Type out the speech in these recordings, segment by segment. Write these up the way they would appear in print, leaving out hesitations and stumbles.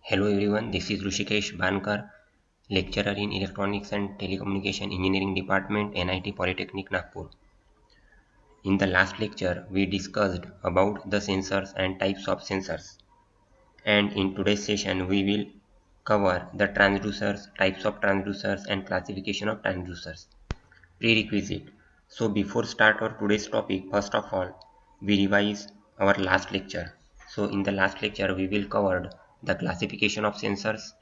Hello everyone, this is Rushikesh Bankar, lecturer in Electronics and Telecommunication Engineering Department, NIT Polytechnic Nagpur. In the last lecture, we discussed about the sensors and types of sensors. And in today's session, we will cover the transducers, types of transducers and classification of transducers. Prerequisite. So before start our today's topic, first of all, we revise our last lecture. So in the last lecture, we will cover the classification of sensors,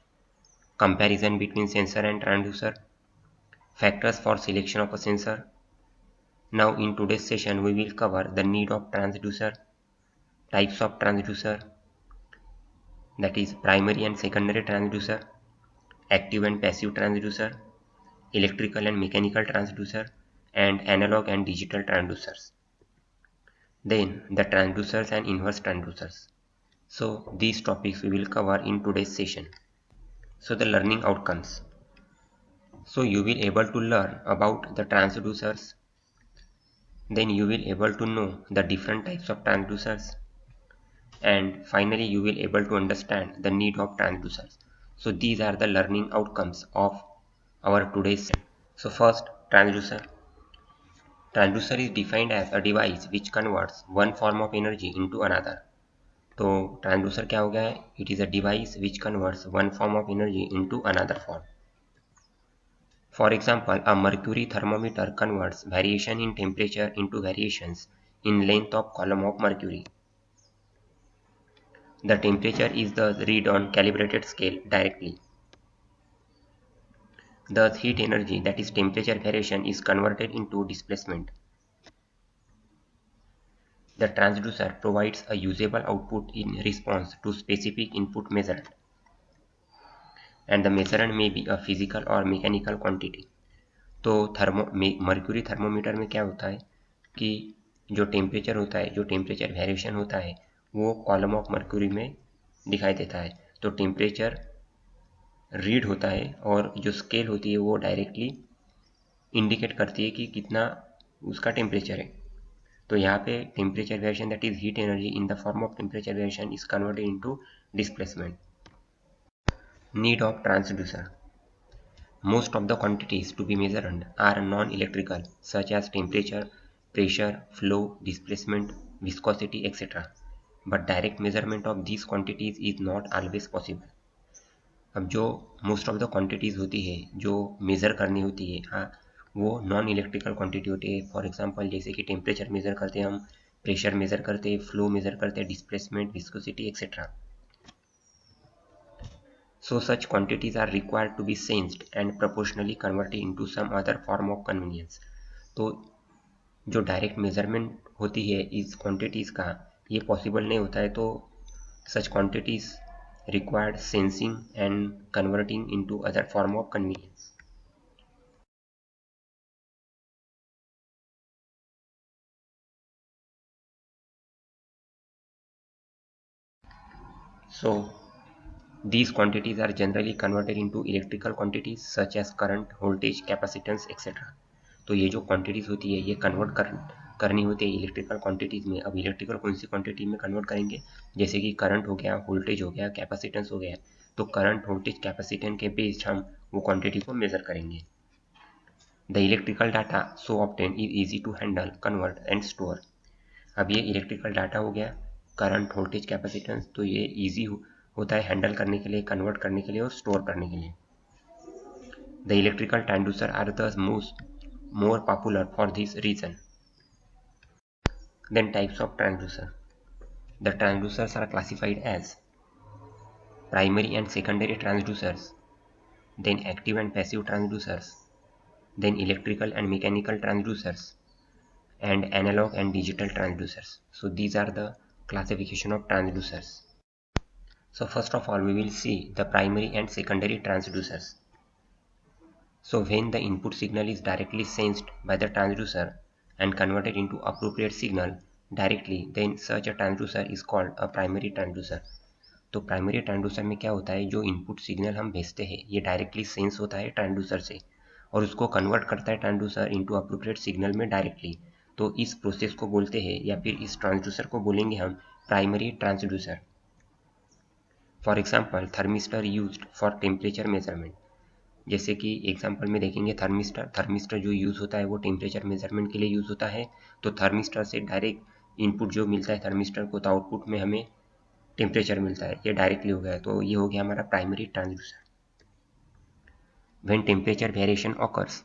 comparison between sensor and transducer, factors for selection of a sensor. Now in today's session we will cover the need of transducer, types of transducer, that is primary and secondary transducer, active and passive transducer, electrical and mechanical transducer, and analog and digital transducers. Then the transducers and inverse transducers. So these topics we will cover in today's session. So the learning outcomes. So you will able to learn about the transducers, then you will able to know the different types of transducers, and finally you will able to understand the need of transducers. So these are the learning outcomes of our today's session. So first, transducer. Transducer is defined as a device which converts one form of energy into another. तो transducer क्या हो गया है? It is a device which converts one form of energy into another form. For example, a mercury thermometer converts variation in temperature into variations in length of column of mercury. The temperature is thus read on calibrated scale directly. Thus, heat energy, that is temperature variation, is converted into displacement. The transducer provides a usable output in response to specific input measured, and the measurement may be a physical or mechanical quantity. तो mercury thermometer में क्या होता है कि जो temperature होता है, जो टेम्परेचर वेरिएशन होता है, वो कॉलम ऑफ मर्क्यूरी में दिखाई देता है. तो टेम्परेचर रीड होता है और जो स्केल होती है वो डायरेक्टली इंडिकेट करती है कि कितना उसका टेम्परेचर है. तो यहाँ पे temperature variation, that is heat energy in the form of temperature variation, is converted into displacement. Need of transducer. Most of the quantities to be measured are non-electrical, such as temperature, pressure, flow, displacement, viscosity, etc. But direct measurement of these quantities is not always possible. अब जो most of the quantities होती है जो measure करनी होती है, हाँ, वो नॉन इलेक्ट्रिकल क्वांटिटी होती है. फॉर एग्जांपल जैसे कि टेम्परेचर मेज़र करते हैं हम, प्रेशर मेज़र करते हैं, फ्लो मेज़र करते हैं, displacement, viscosity etcetera. So such quantities are required to be sensed and proportionally converted into some other form of convenience. तो जो डायरेक्ट मेजरमेंट होती है इस क्वांटिटीज़ का, ये पॉसिबल नहीं होता है. तो such quantities required sensing and converting into other form of convenience. So these quantities are generally converted into electrical quantities such as current, voltage, capacitance, etc. तो ये जो क्वांटिटीज़ होती है ये करनी होती है इलेक्ट्रिकल क्वांटिटीज़ में. अब इलेक्ट्रिकल कौन सी क्वांटिटी में कन्वर्ट करेंगे? जैसे कि करंट हो गया, वोल्टेज हो गया, कैपेसिटेंस हो गया. तो करंट, वोल्टेज, कैपेसिटेंस के बेस्ड हम वो क्वांटिटी को मेजर करेंगे. The electrical data so obtain is easy to handle, convert and store. अब ये इलेक्ट्रिकल डाटा हो गया, करंट, वोल्टेज, कैपेसिटेंस, तो ये ईजी होता है हैंडल करने के लिए, कन्वर्ट करने के लिए और स्टोर करने के लिए. The electrical transducer are thus more popular for this reason. Then types of transducer. The transducers are classified as primary and secondary transducers, then active and passive transducers, then electrical and mechanical transducers, and analog and digital transducers. So these are the classification of transducers. So first of all we will see the primary and secondary transducers. So when the input signal is directly sensed by the transducer and converted into appropriate signal directly, then such a transducer is called a primary transducer. तो primary transducer में क्या होता है, जो input signal हम भेजते हैं ये डायरेक्टली सेंस होता है ट्रांसड्यूसर से और उसको कन्वर्ट करता है ट्रांसड्यूसर इनटू अप्रोप्रिएट सिग्नल में डायरेक्टली. तो इस प्रोसेस को बोलते हैं या फिर इस ट्रांसड्यूसर को बोलेंगे हम primary transducer. For example thermistor used for temperature measurement. जैसे कि एग्जाम्पल में देखेंगे थर्मिस्टर जो यूज़ होता है वो टेम्परेचर मेजरमेंट के लिए यूज़ होता है। तो थर्मिस्टर से डायरेक्ट इनपुट जो मिलता है थर्मिस्टर को, तो आउटपुट में हमें टेम्परेचर मिलता है, ये डायरेक्टली हो गया। तो ये हो गया हमारा primary transducer. When temperature variation occurs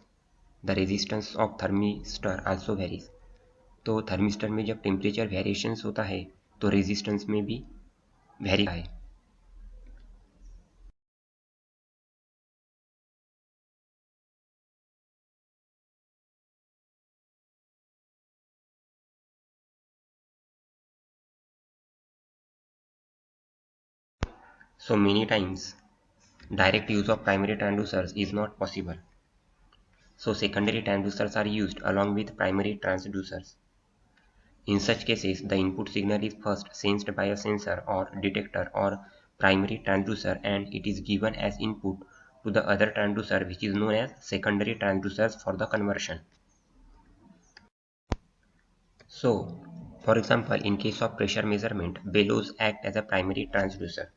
the resistance of thermistor also varies. तो थर्मिस्टर में जब टेम्परेचर वेरिएशंस होता है तो रेजिस्टेंस में भी वेरी है। So many times direct use of primary transducers is not possible. So secondary transducers are used along with primary transducers. In such cases, the input signal is first sensed by a sensor or detector or primary transducer and it is given as input to the other transducer, which is known as secondary transducers for the conversion. So, for example, in case of pressure measurement, bellows act as a primary transducer.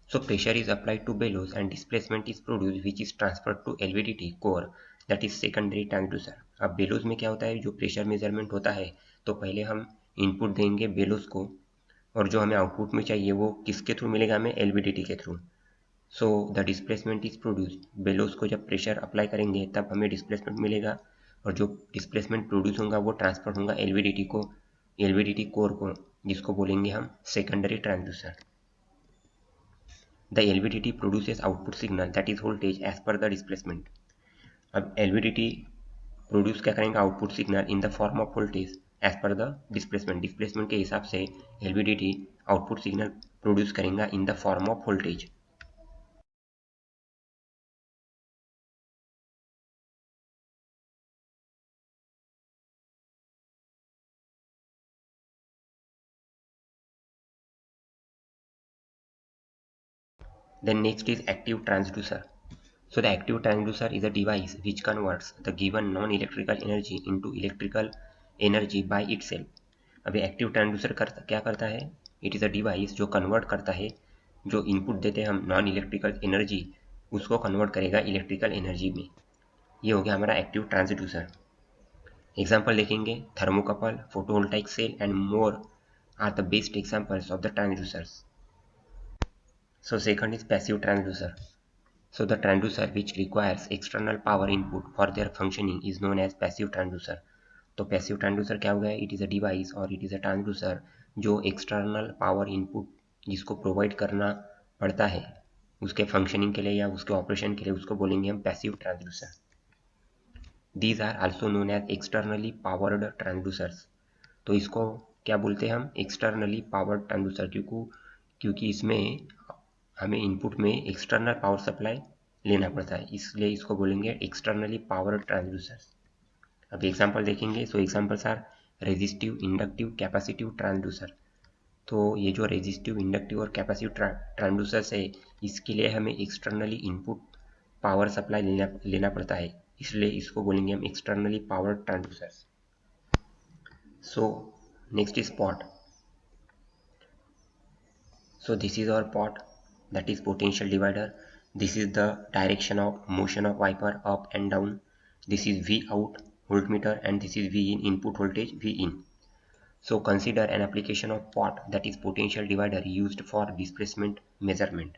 So pressure is applied to bellows and displacement is produced, which is transferred to LVDT core, that is secondary transducer. अब bellows में क्या होता है, जो pressure measurement होता है तो पहले हम इनपुट देंगे बेलोज को और जो हमें आउटपुट में चाहिए वो किसके थ्रू मिलेगा, हमें LVDT के through. So the displacement is produced. Bellows को जब प्रेशर अप्लाई करेंगे तब हमें डिस्प्लेसमेंट मिलेगा और जो डिस्प्लेसमेंट प्रोड्यूस होगा वो ट्रांसफर होगा LVDT को, LVDT कोर को, जिसको बोलेंगे हम secondary transducer. The LVDT produces output signal that is voltage as per the displacement. अब LVDT प्रोड्यूस क्या करेंगे, output signal in the form of voltage as per the displacement. Displacement के हिसाब से LVDT आउटपुट सिग्नल प्रोड्यूस करेगा in the form of voltage. Then next is active transducer. So the active transducer is a device which converts the given non-electrical energy into electrical energy by itself. अभी active transducer क्या करता है, it is a device जो convert करता है, जो input देते हैं हम नॉन इलेक्ट्रिकल एनर्जी उसको कन्वर्ट करेगा इलेक्ट्रिकल एनर्जी में। ये हो गया हमारा एक्टिव ट्रांसड्यूसर। एग्जाम्पल देखेंगे, thermocouple, photovoltaic cell and more are the best examples of the transducers. So second is passive transducer. So the transducer which requires external power input for their functioning is known as passive transducer. तो passive transducer क्या हो गया, it is a device और it is a transducer जो external power input जिसको provide करना पड़ता है उसके functioning के लिए या उसके operation के लिए, उसको बोलेंगे हम passive transducer. These are also known as externally powered transducers. तो इसको क्या बोलते हैं हम, externally powered transducer, क्योंकि इसमें हमें इनपुट में एक्सटर्नल पावर सप्लाई लेना पड़ता है, इसलिए इसको बोलेंगे एक्सटर्नली पावर्ड ट्रांसड्यूसर्स। अब एग्जांपल देखेंगे। So examples are resistive, inductive, capacitive transducer. तो ये जो रेजिस्टिव, इंडक्टिव और कैपेसिटिव ट्रांसड्यूसर्स है इसके लिए हमें एक्सटर्नली इनपुट पावर सप्लाई लेना पड़ता है, इसलिए इसको बोलेंगे हम externally powered transducers. So next is pot. So this is our pot, that is potential divider. This is the direction of motion of wiper up and down. This is V out voltmeter and this is V in input voltage V in. So consider an application of pot, that is potential divider, used for displacement measurement.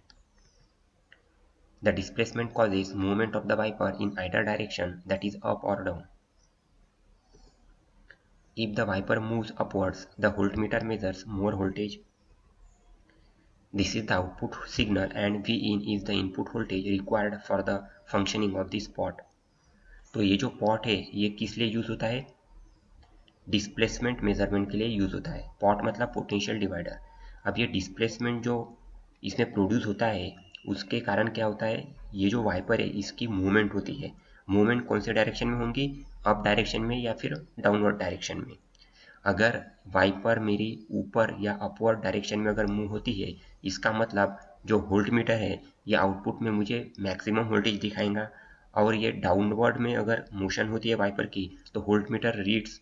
The displacement causes movement of the wiper in either direction, that is up or down. If the wiper moves upwards, the voltmeter measures more voltage. This is the output signal and V in is the input voltage required for the functioning of this pot. तो ये जो pot है ये किस लिए use होता है, displacement measurement के लिए यूज होता है। pot मतलब पोटेंशियल डिवाइडर। अब ये डिस्प्लेसमेंट जो इसमें प्रोड्यूस होता है उसके कारण क्या होता है, ये जो वाइपर है इसकी मूवमेंट होती है। मूवमेंट कौन से डायरेक्शन में होंगी, अप डायरेक्शन में या फिर डाउनवर्ड डायरेक्शन में। अगर वाइपर मेरी ऊपर या अपवर्ड डायरेक्शन में अगर मूव होती है, इसका मतलब जो वोल्टमीटर है ये आउटपुट में मुझे मैक्सिमम वोल्टेज दिखाएगा, और ये डाउनवर्ड में अगर मोशन होती है वाइपर की तो voltmeter reads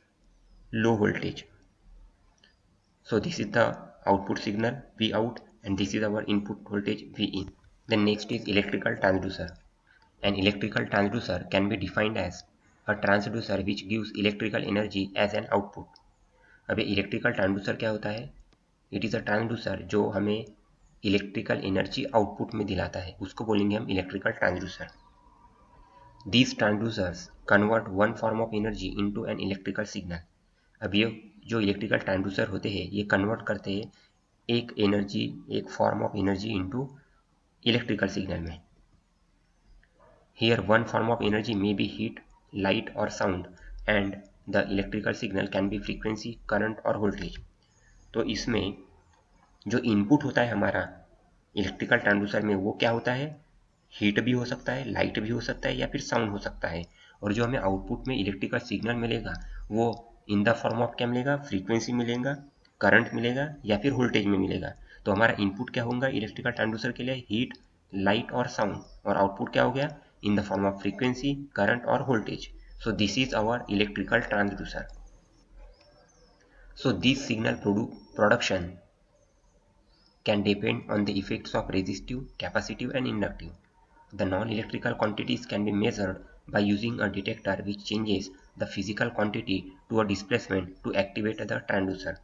low voltage. So this is the output signal V out and this is our input voltage Vin. Then next is electrical transducer. An electrical transducer can be defined as a transducer which gives electrical energy as an output. अब ये electrical transducer क्या होता है? It is a transducer जो हमें electrical energy output में दिलाता है, उसको बोलेंगे हम electrical transducer. These transducers convert one form of energy into an electrical signal. अब ये जो इलेक्ट्रिकल ट्रांसड्यूसर होते हैं ये कन्वर्ट करते हैं एक form of energy into electrical signal में. Here one form of energy may be heat, light or sound and the electrical signal can be frequency, current और voltage. तो इसमें जो इनपुट होता है हमारा इलेक्ट्रिकल ट्रांसड्यूसर में वो क्या होता है? हीट भी हो सकता है, लाइट भी हो सकता है या फिर साउंड हो सकता है. और जो हमें आउटपुट में इलेक्ट्रिकल सिग्नल मिलेगा वो इन द फॉर्म ऑफ क्या मिलेगा? फ्रीक्वेंसी मिलेगा, करंट मिलेगा या फिर वोल्टेज में मिलेगा. तो हमारा इनपुट क्या होगा इलेक्ट्रिकल ट्रांसड्यूसर के लिए? हीट, लाइट और साउंड. और आउटपुट क्या हो गया? In the form of frequency, current और voltage. So this is our electrical transducer. So this signal production can depend on the effects of resistive, capacitive and inductive. The non-electrical quantities can be measured by using a detector which changes the physical quantity to a displacement to activate the transducer.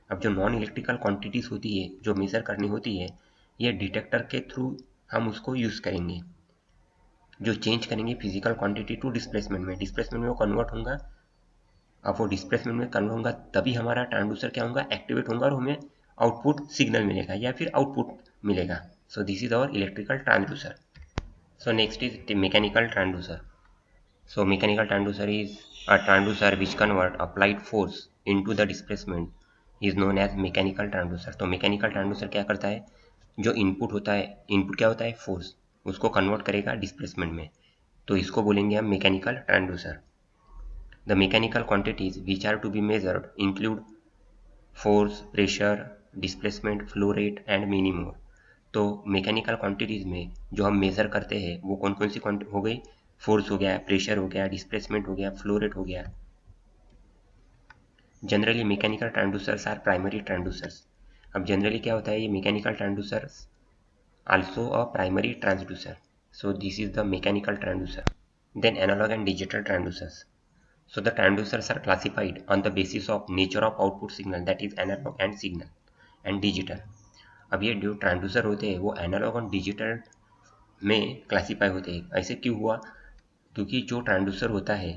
अब जो non electrical quantities होती है जो major करनी होती है ये detector के थ्रू हम उसको यूज़ करेंगे, जो चेंज करेंगे फिजिकल क्वांटिटी टू डिस्प्लेसमेंट में. डिस्प्लेसमेंट में वो कन्वर्ट होगा. अब वो डिस्प्लेसमेंट में कन्वर्ट होगा तभी हमारा ट्रांसड्यूसर क्या होगा? एक्टिवेट होगा और हमें आउटपुट सिग्नल मिलेगा या फिर आउटपुट मिलेगा. So this is our electrical transducer. So next is mechanical transducer. So mechanical transducer is a transducer which convert applied force into the displacement is known as mechanical transducer. तो mechanical transducer क्या करता है? जो input होता है, input क्या होता है? फोर्स, उसको कन्वर्ट करेगा डिस्प्लेसमेंट में. तो इसको बोलेंगे हम mechanical transducer. The mechanical quantities which are to be measured include force, pressure, displacement, flow rate and many more. तो मैकेनिकल क्वांटिटीज में जो हम मेजर करते हैं वो कौन कौन सी हो गई? फोर्स हो गया, प्रेशर हो गया, डिस्प्लेसमेंट हो गया, फ्लो रेट हो गया. Generally mechanical transducers are primary transducers. अब जनरली क्या होता है? ये mechanical transducers also a primary transducer. So this is the mechanical transducer. Then analogue and digital transducers. So the transducers are classified on the basis of nature of output signal, that is analog and signal and digital. अब ये जो transducer होते हैं वो analogue और digital में classify होते हैं. ऐसे क्यों हुआ? क्योंकि जो ट्रांसड्यूसर होता है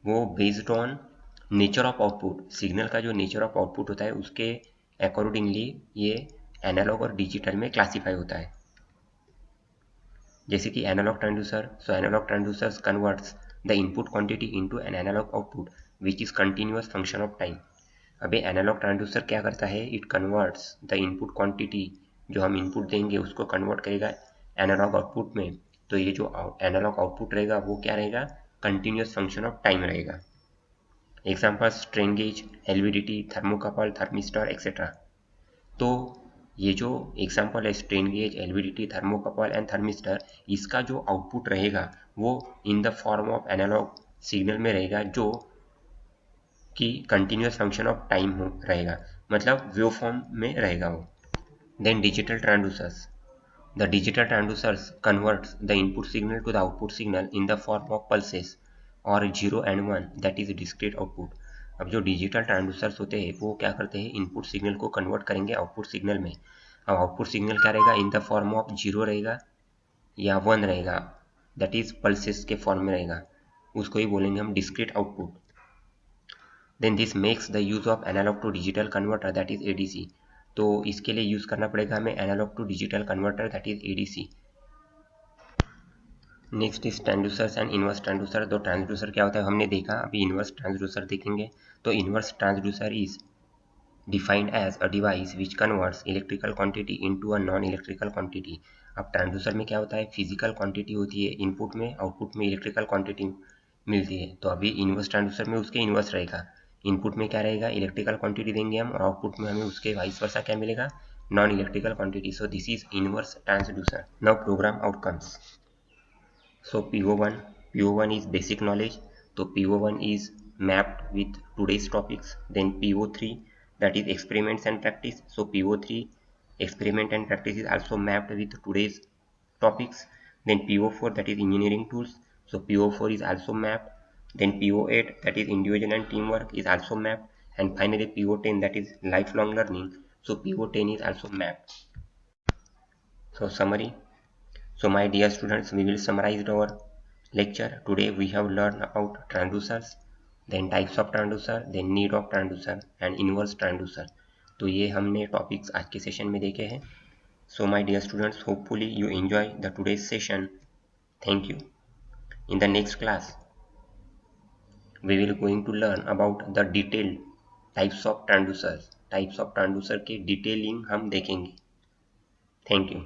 वो based on nature of output, signal का जो नेचर ऑफ आउटपुट होता है उसके अकॉर्डिंगली ये एनालॉग और डिजिटल में क्लासीफाई होता है. जैसे कि analogue transducer. So analogue transducers converts the input quantity into an analog output which is continuous function of time. अब ये एनालॉग ट्रांसड्यूसर क्या करता है? It converts the input quantity, जो हम इनपुट देंगे उसको कन्वर्ट करेगा एनालॉग आउटपुट में. तो ये जो एनालॉग आउटपुट रहेगा वो क्या रहेगा? कंटिन्यूस फंक्शन ऑफ टाइम रहेगा. Example strain gauge, LVDT, thermocouple, thermistor etcetera. तो ये जो एग्जांपल है strain gauge, LVDT, thermocouple and thermistor, इसका जो आउटपुट रहेगा वो in the form of analogue signal में रहेगा जो कि कंटिन्यूस फंक्शन ऑफ टाइम रहेगा, मतलब वेव फॉर्म में रहेगा वो. Then digital transducers. The digital transducers converts the input signal to the output signal in the form of pulses और 0 and 1, that is discrete output. अब जो डिजिटल ट्रांसड्यूसर्स होते हैं वो क्या करते हैं? इनपुट सिग्नल को कन्वर्ट करेंगे आउटपुट सिग्नल में. अब आउटपुट सिग्नल क्या रहेगा? इन द फॉर्म ऑफ 0 रहेगा या 1 रहेगा, दैट इज पल्सेस के फॉर्म में रहेगा. उसको ही बोलेंगे हम discrete output. Then this makes the use of analogue to digital converter, that is ADC. तो इसके लिए यूज करना पड़ेगा हमें analogue to digital converter, that is ADC. Next is transducers and inverse transducer. तो ट्रांसड्यूसर क्या होता है हमने देखा, अभी इनवर्स ट्रांसड्यूसर देखेंगे. तो inverse transducer is defined as a device which converts electrical quantity into a non electrical quantity. अब ट्रांसड्यूसर में क्या होता है? फिजिकल क्वांटिटी होती है इनपुट में, आउटपुट में इलेक्ट्रिकल क्वांटिटी मिलती है. तो अभी इनवर्स ट्रांसड्यूसर में उसके इनवर्स रहेगा. इनपुट में क्या रहेगा? इलेक्ट्रिकल क्वांटिटी देंगे हम और आउटपुट में हमें उसके वाइस वर्सा क्या मिलेगा? Non electrical quantity. So this is inverse transducer. Now programme outcomes. So PO1 is basic knowledge. So PO1 is mapped with today's topics. Then PO3, that is experiments and practice. So PO3 experiment and practice is also mapped with today's topics. Then PO4, that is engineering tools, so PO4 is also mapped. Then PO8, that is individual and teamwork, is also mapped. And finally PO10, that is lifelong learning, so PO10 is also mapped. So summary. So my dear students, we will summarize our lecture. Today we have learned about transducers, then types of transducer, then need of transducer and inverse transducer. तो ये हमने topics आज के session में देखे हैं. So my dear students, hopefully you enjoy the today's session. Thank you. In the next class, we will going to learn about the detailed types of transducers. Types of transducer के detailing हम देखेंगे. Thank you.